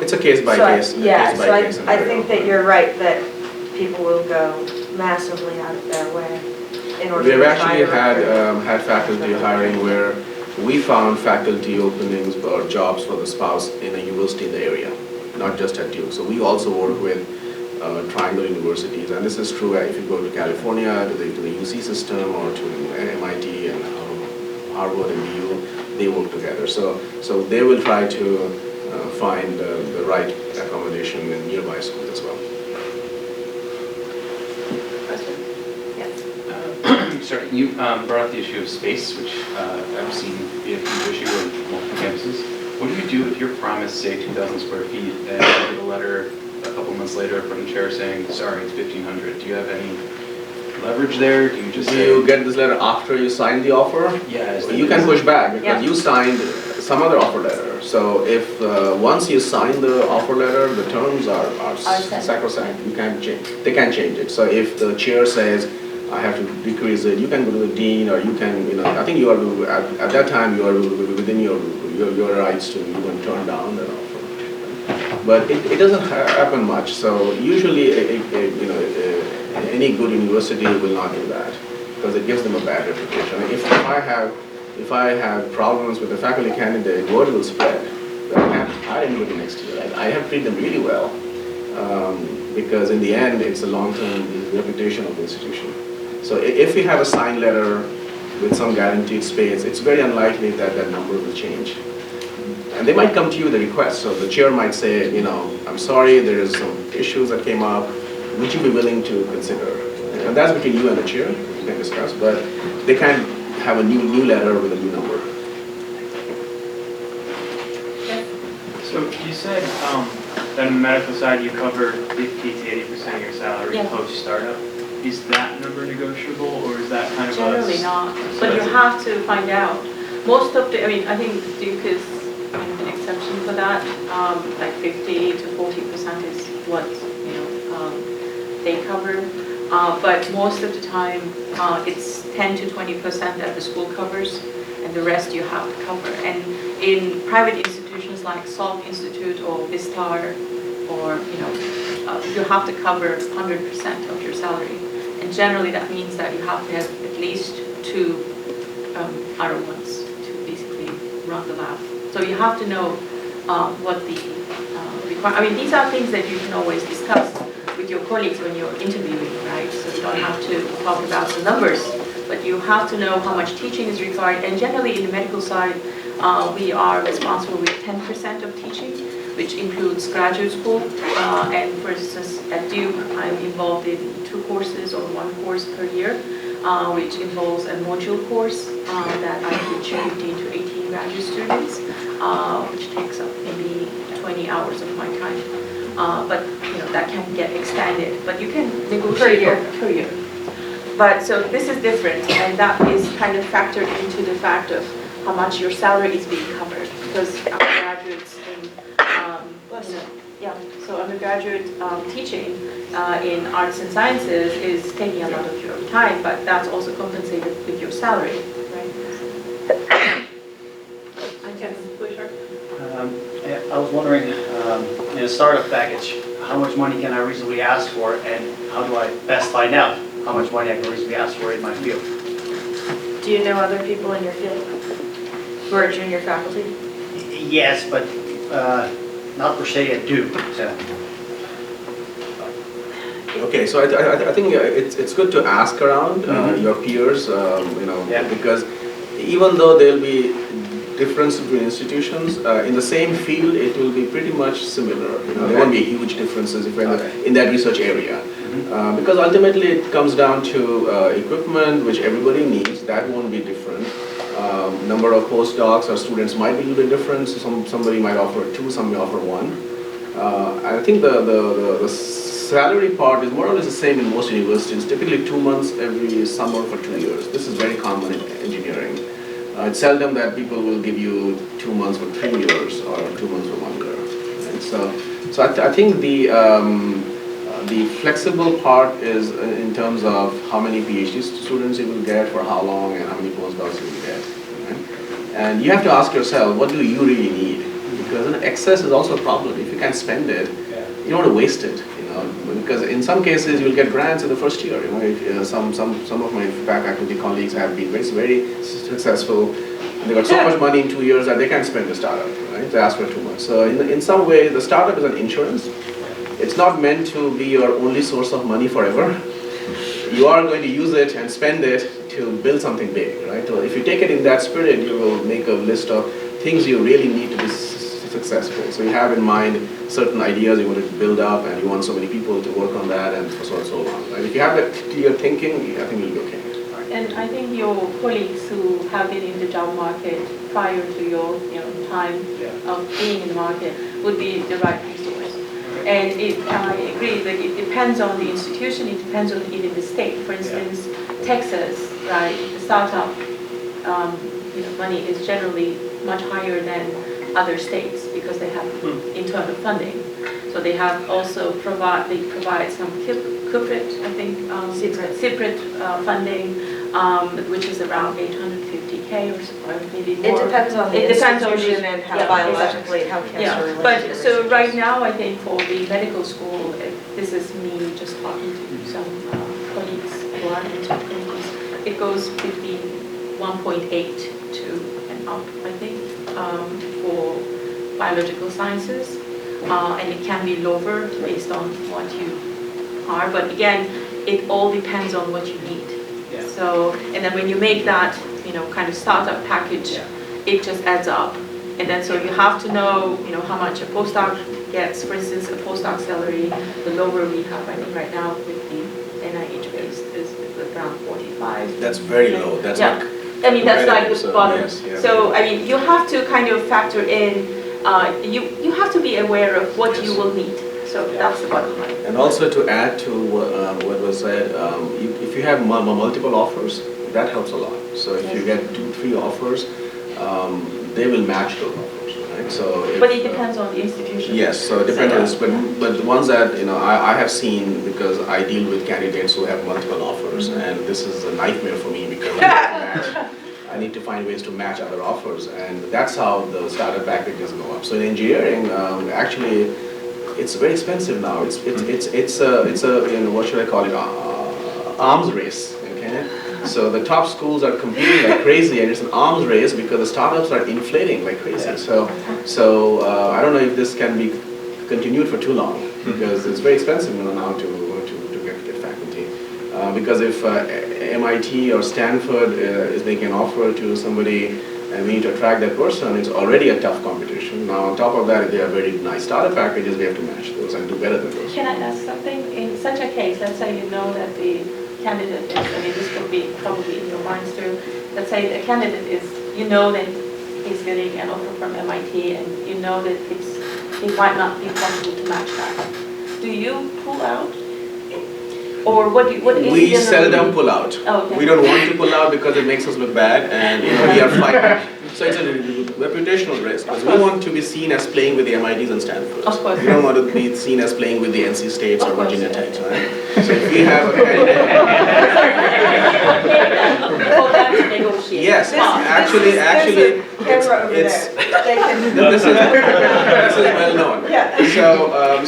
it's a case by case. Yeah, so I think that you're right that people will go massively out of their way in order to We have actually hire. had faculty hiring where we found faculty openings or jobs for the spouse in a university in the area, not just at Duke. So we also work with triangle universities, and this is true if you go to California, to the UC system, or to MIT and Harvard and BU, they work together. So they will try to find the right accommodation in nearby schools as well. Yes. Sorry, you brought up the issue of space, which I've seen be a huge issue on multiple campuses. What do you do if you're promised, say, 2,000 square feet, and you get a letter a couple months later from the chair saying, sorry, it's 1,500? Do you have any leverage there? Do you just Do say, you get this letter after you sign the offer? yeah, You can push back because Yeah. you signed some other offer letter. So if once you sign the offer letter, the terms are set. sacrosanct. You can't change. They can't change it. So if the chair says I have to decrease it, you can go to the dean, or you can, I think you are at that time you are within your rights to even turn down that offer. But it doesn't happen much. So usually, any good university will not do that because it gives them a bad reputation. If I have problems with the faculty candidate, word will spread that I can't hire anybody next year. I have treated them really well because in the end, it's a long-term reputation of the institution. So if we have a signed letter with some guaranteed space, it's very unlikely that that number will change. And they might come to you with a request. So the chair might say, I'm sorry, there's some issues that came up. Would you be willing to consider? And that's between you and the chair. You can discuss, but they can't have a new letter with a new number. So you said that on the medical side you cover 50 to 80% of your salary Yeah. post-startup. Is that number negotiable, or is that kind of Generally not, but you have to find out. Most of the, I think Duke is an exception for that. Like 50 to 40% is what they cover. But most of the time, it's 10 to 20% that the school covers, and the rest you have to cover. And in private institutions like Salk Institute or Vistar, or you have to cover 100% of your salary. And generally, that means that you have to have at least 2 R1s to basically run the lab. So you have to know what the requirements. These are things that you can always discuss with your colleagues when you're interviewing, right? So you don't have to talk about the numbers, but you have to know how much teaching is required. And generally, in the medical side, we are responsible with 10% of teaching, which includes graduate school. And for instance, at Duke, I'm involved in 2 courses or 1 course per year, which involves a module course that I teach 15 to 18 graduate students, which takes up maybe 20 hours of my time. But that can get extended, but you can negotiate per year. But so this is different, and that is kind of factored into the fact of how much your salary is being covered, because undergraduates in so undergraduate teaching in arts and sciences is taking a lot of your time, but that's also compensated with your salary, right? I can push her. I was wondering, in a startup package, how much money can I reasonably ask for, and how do I best find out how much money I can reasonably ask for in my field? Do you know other people in your field who are junior faculty? Yes, but not per se at Duke. So. Okay, so I think it's good to ask around your peers, because even though there'll be difference between institutions, in the same field it will be pretty much similar. There won't be huge differences if we're in that research area. Because ultimately it comes down to equipment which everybody needs. That won't be different. Number of postdocs or students might be a little bit different. So somebody might offer 2, some may offer 1. I think the salary part is more or less the same in most universities. Typically 2 months every summer for 2 years. This is very common in engineering. It's seldom that people will give you 2 months for 3 years or 2 months for 1 year. Right? So I think the flexible part is in terms of how many PhD students you will get for how long and how many postdocs you will get. Right? And you have to ask yourself, what do you really need? Because excess is also a problem. If you can't spend it, you don't want to waste it. Because in some cases you'll get grants in the first year. If, some of my faculty colleagues have been very successful. They got so much money in 2 years that they can't spend the startup. Right? They ask for 2 months. So in some way, the startup is an insurance. It's not meant to be your only source of money forever. You are going to use it and spend it to build something big, right? So if you take it in that spirit, you will make a list of things you really need to be successful. So you have in mind certain ideas you want to build up, and you want so many people to work on that, and so on and so on. Right? If you have that clear thinking, I think you'll be okay. And I think your colleagues who have been in the job market prior to your time of being in the market would be the right resource. And I agree that it depends on the institution, it depends on even the state. For instance, Texas, right, the startup money is generally much higher than other states because they have internal funding. So they have also provide some corporate, I think, separate funding, which is around 850K or maybe more. It depends on the institution and how biologically, how cancer related. But so right now, I think for the medical school, this is me just talking to some colleagues who are into clinicals, it goes between 1.8 to and up, I think, for biological sciences. And it can be lower based on what you are, but again, it all depends on what you need. Yeah. So, and then when you make that, kind of startup package, it just adds up. And then so you have to know, how much a postdoc gets. For instance, a postdoc salary, the lower we have, I think right now with the NIH based is around 45. That's very low. That's yeah. like I mean, that's like the so, bottom. yes, yeah. So, I mean, you have to kind of factor in, you have to be aware of what you will need. So that's the bottom line. And also to add to what was said, if you have multiple offers, that helps a lot. So if you get 2-3 offers, they will match those offers, right? So if, but it depends on the institution. Yes, so it depends. But the ones that I have seen, because I deal with candidates who have multiple offers, and this is a nightmare for me because I need to find ways to match other offers, and that's how the startup packages go up. So in engineering, actually, it's very expensive now. It's a what should I call it? Arms race. Okay. So the top schools are competing like crazy, and it's an arms race because the startups are inflating like crazy. Yeah. So I don't know if this can be continued for too long because it's very expensive now to get faculty. Because if MIT or Stanford is making an offer to somebody and we need to attract that person, it's already a tough competition. Now on top of that, if they are very nice startup packages, we have to match those and do better than those. Can I ask something? In such a case, let's say you know that the candidate is, I mean, this could be probably in your minds too. Let's say the candidate is, that he's getting an offer from MIT and you know that it might not be possible to match that. Do you pull out? Or what is we seldom pull out. Oh, okay. We don't want to pull out because it makes us look bad, and we are fighting. So it's a reputational risk because we want to be seen as playing with the MITs and Stanfords. Of course. We don't want to be seen as playing with the NC States or Virginia Techs, right? So if we have a candidate, yes, actually, it's this is well known. Yeah.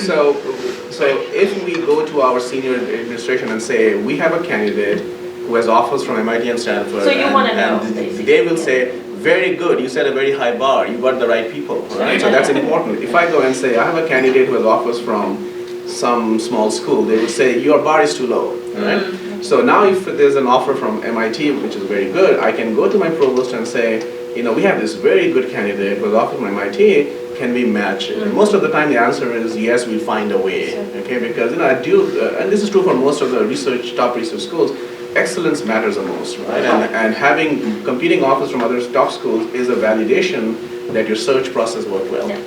So if we go to our senior administration and say, we have a candidate who has offers from MIT and Stanford, so you want to know, they will say, very good, you set a very high bar, you got the right people, right? So that's important. If I go and say, I have a candidate who has offers from some small school, they will say, your bar is too low, right? So now if there's an offer from MIT, which is very good, I can go to my provost and say, we have this very good candidate who has offered from MIT, can we match it? And most of the time the answer is yes, we'll find a way, okay? Because and this is true for most of the top research schools, excellence matters the most, right? And having competing offers from other top schools is a validation that your search process worked well. Yeah.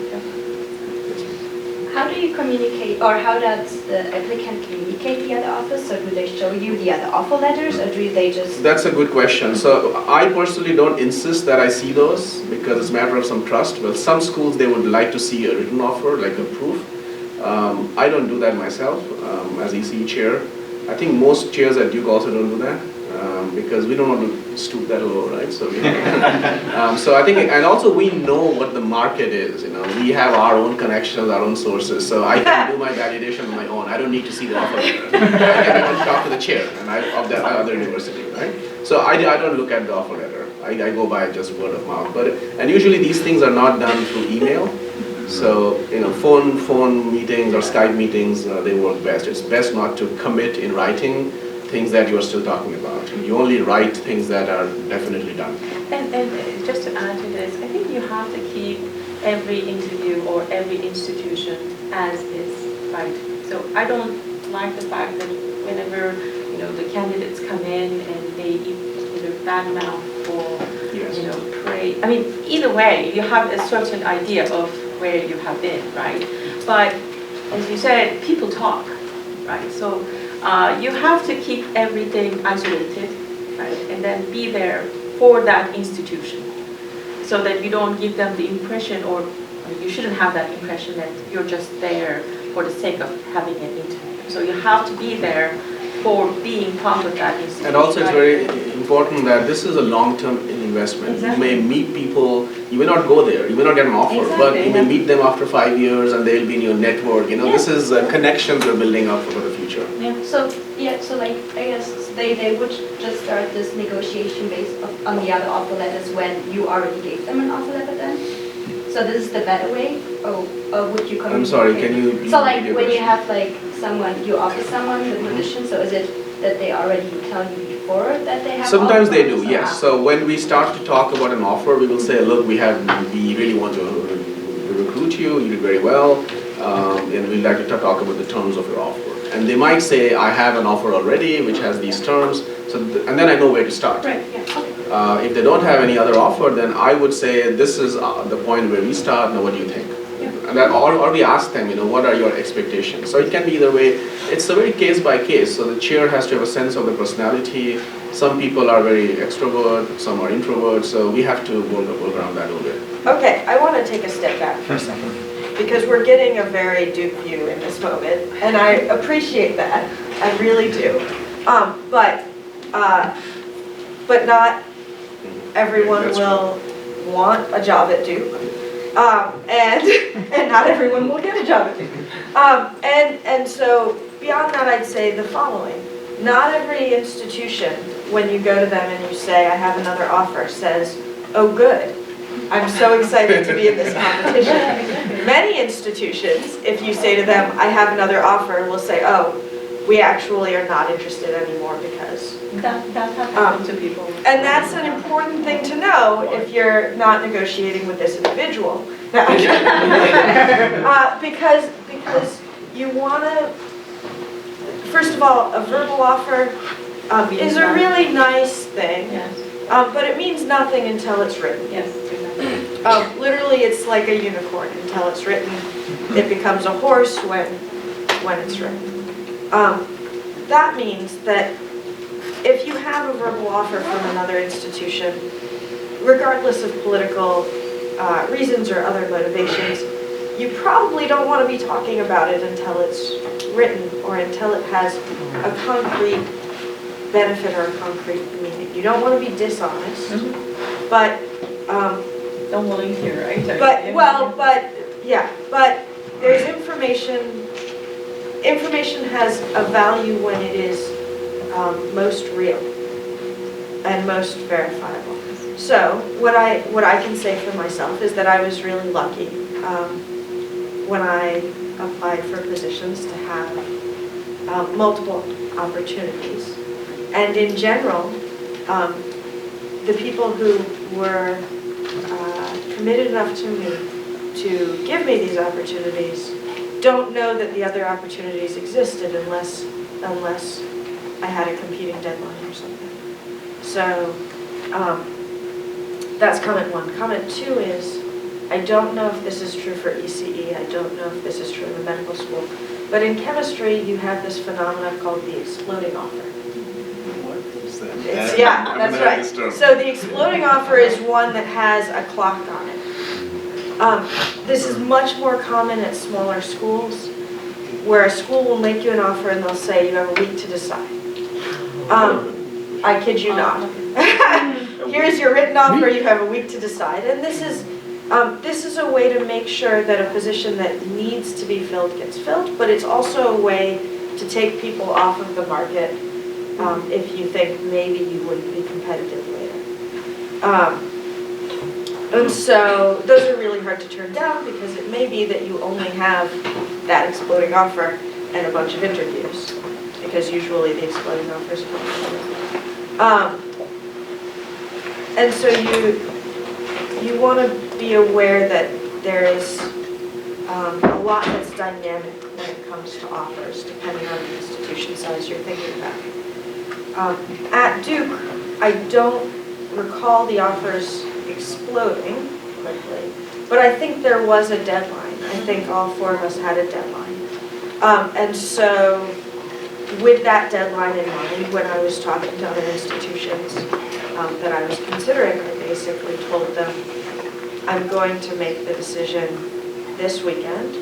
How do you communicate, or how does the applicant communicate the other offers? So do they show you the other offer letters, or do they just... That's a good question. So I personally don't insist that I see those because it's a matter of some trust. Well, some schools, they would like to see a written offer, like a proof. I don't do that myself as ECE chair. I think most chairs at Duke also don't do that because we don't want to stoop that low, right? So, so I think, and also we know what the market is. We have our own connections, our own sources. So I can do my validation on my own. I don't need to see the offer letter. I can talk to the chair of that other university, right? So I don't look at the offer letter. I go by just word of mouth. And usually these things are not done through email. So, phone meetings or Skype meetings, they work best. It's best not to commit in writing things that you're still talking about. You only write things that are definitely done. And just to add to this, I think you have to keep every interview or every institution as is, right? So I don't like the fact that whenever, the candidates come in and they bad mouth or, Yes. pray. I mean, either way, you have a certain idea of where you have been, right? But as you said, people talk, right? So you have to keep everything isolated, right? And then be there for that institution so that you don't give them the impression, or you shouldn't have that impression that you're just there for the sake of having an interview. So you have to be there for being part of that institution. And also it's right? very important that this is a long-term investment. Exactly. You may meet people, you may not go there, you may not get an offer, but Exactly, you may yeah. meet them after 5 years and they'll be in your network. This is connections you're building up for the future. So, yeah, so like, I guess they would just start this negotiation based on the other offer letters when you already gave them an offer letter then? So this is the better way, or would you communicate? I'm sorry, can you? So like, repeat your when you question? have like someone, you offer someone the position, so is it that they already tell you before that they have Sometimes they do, offers, or yes. not? So when we start to talk about an offer, we will say, look, we really want to recruit you, you did very well, and we'd like to talk about the terms of your offer. And they might say, I have an offer already, which has these terms, and then I know where to start. Right, yeah, okay. If they don't have any other offer, then I would say, this is the point where we start, now what do you think? And then, or we ask them, what are your expectations? So it can be either way. It's a very case by case. So the chair has to have a sense of the personality. Some people are very extrovert, some are introverts. So we have to work around that a little bit. Okay, I want to take a step back for a second, because we're getting a very Duke view in this moment, and I appreciate that, I really do. But not everyone That's will want a job at Duke, and not everyone will get a job at Duke. And so beyond that, I'd say the following. Not every institution, when you go to them and you say, I have another offer, says, oh good, I'm so excited to be in this competition. Many institutions, if you say to them, I have another offer, will say, oh, we actually are not interested anymore because... That has happened to people. And that's an important thing to know if you're not negotiating with this individual. Because you want to, first of all, a verbal offer is a really nice thing, Yes, but it means nothing until it's written. yes, exactly. Literally, it's like a unicorn until it's written. It becomes a horse when it's written. That means that if you have a verbal offer from another institution, regardless of political reasons or other motivations, you probably don't want to be talking about it until it's written or until it has a concrete benefit or a concrete meaning. You don't want to be dishonest, but Don't volunteer, right? but there's information. Information has a value when it is most real and most verifiable. So what I can say for myself is that I was really lucky when I applied for positions to have multiple opportunities. And in general, the people who were committed enough to me to give me these opportunities don't know that the other opportunities existed unless I had a competing deadline or something. So that's comment one. Comment two is, I don't know if this is true for ECE, I don't know if this is true in the medical school, but in chemistry you have this phenomenon called the exploding offer. What is that? That's right. So the exploding offer is one that has a clock on it. This is much more common at smaller schools, where a school will make you an offer and they'll say you have a week to decide. I kid you not. Here's your written offer, you have a week to decide. And this is a way to make sure that a position that needs to be filled gets filled, but it's also a way to take people off of the market if you think maybe you wouldn't be competitive later. And so those are really hard to turn down because it may be that you only have that exploding offer and a bunch of interviews, because usually the exploding offers come. And so you want to be aware that there is a lot that's dynamic when it comes to offers, depending on the institution size you're thinking about. At Duke, I don't recall the offers exploding quickly, but I think there was a deadline. I think all four of us had a deadline. And so with that deadline in mind, when I was talking to other institutions that I was considering, I basically told them, I'm going to make the decision this weekend.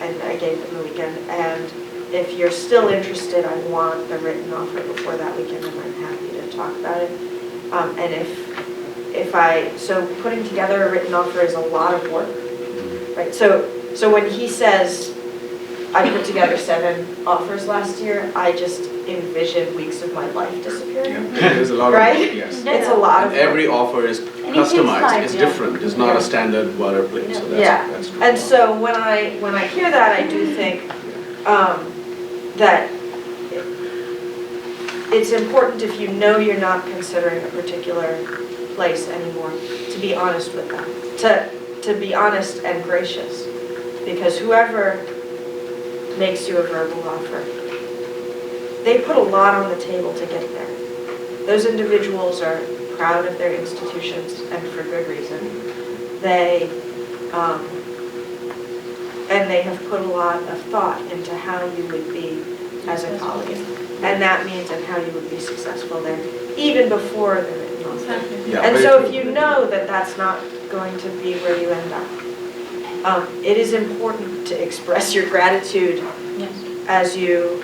And I gave them the weekend. And if you're still interested, I want the written offer before that weekend, and I'm happy to talk about it. And so putting together a written offer is a lot of work, right? So when he says, I put together 7 offers last year, I just envision weeks of my life disappearing. Yeah, there's a lot Right? of, yes. It's a lot And of every offer is customized, it's yeah. different, it's not a standard boilerplate, so Yeah. that's true. And so when I hear that, I do think that it's important, if you know you're not considering a particular place anymore, to be honest with them, to be honest and gracious, because whoever makes you a verbal offer, they put a lot on the table to get there. Those individuals are proud of their institutions, and for good reason. And they have put a lot of thought into how you would be as a colleague. And that means and how you would be successful there, even before the written offer. Yeah, And very so true. if you know that that's not going to be where you end up, it is important to express your gratitude as you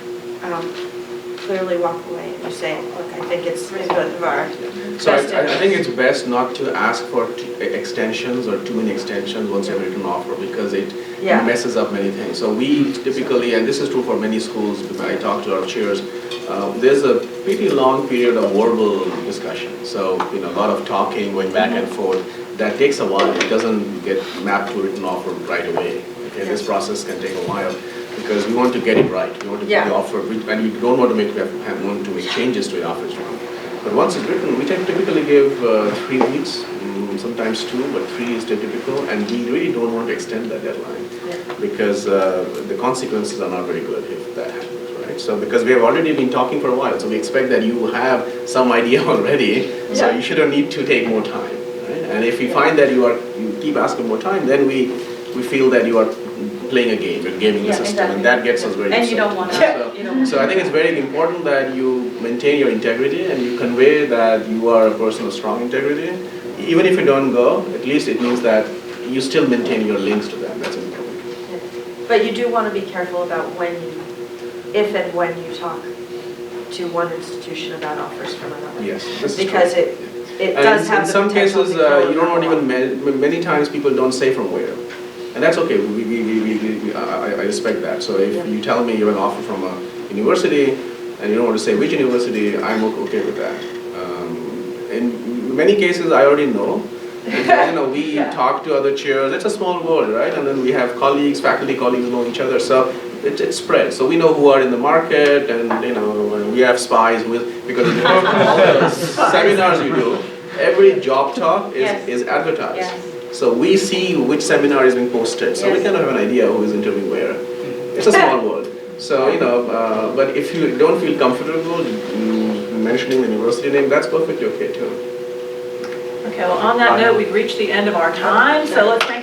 clearly walk away and you say, look, I think it's in both of our So best I think interests. it's best not to ask for extensions or too many extensions once you have written offer, because it Yeah. messes up many things. So we typically, and this is true for many schools, because I talk to our chairs, there's a pretty long period of verbal discussion. So, a lot of talking, going back and forth, that takes a while. It doesn't get mapped to written offer right away. Okay, this process can take a while, because we want to get it right. We want to get the offer, and we don't want to make changes to the offer. But once it's written, we typically give 3 weeks, sometimes 2, but 3 is typical, and we really don't want to extend that deadline, because the consequences are not very good if that happens, right? So because we have already been talking for a while, so we expect that you have some idea already, so you shouldn't need to take more time, right? And if we find that you keep asking more time, then we feel that you are playing a game, you're gaming the system, and that gets us very upset. And you don't want to, So I think it's very important that you maintain your integrity and you convey that you are a person of strong integrity. Even if you don't go, at least it means that you still maintain your links to them. That's important. But you do want to be careful about if and when you talk to one institution about offers from another. Yes, this is Because true. it does have in the some potential cases, to kill you don't want everyone. even, many times people don't say from where. And that's okay, I respect that. So if you tell me you have an offer from a university and you don't want to say which university, I'm okay with that. In many cases, I already know. Because, we talk to other chairs, it's a small world, right? And then we have colleagues, faculty colleagues know each other, so it spreads. So we know who are in the market, and we have spies because all the seminars you do, every job talk is advertised. So we see which seminar is being posted, so we kind of have an idea who is interviewing where. It's a small world. So, but if you don't feel comfortable mentioning the university name, that's perfectly okay too. Okay, well, on that note, we've reached the end of our time, so let's thank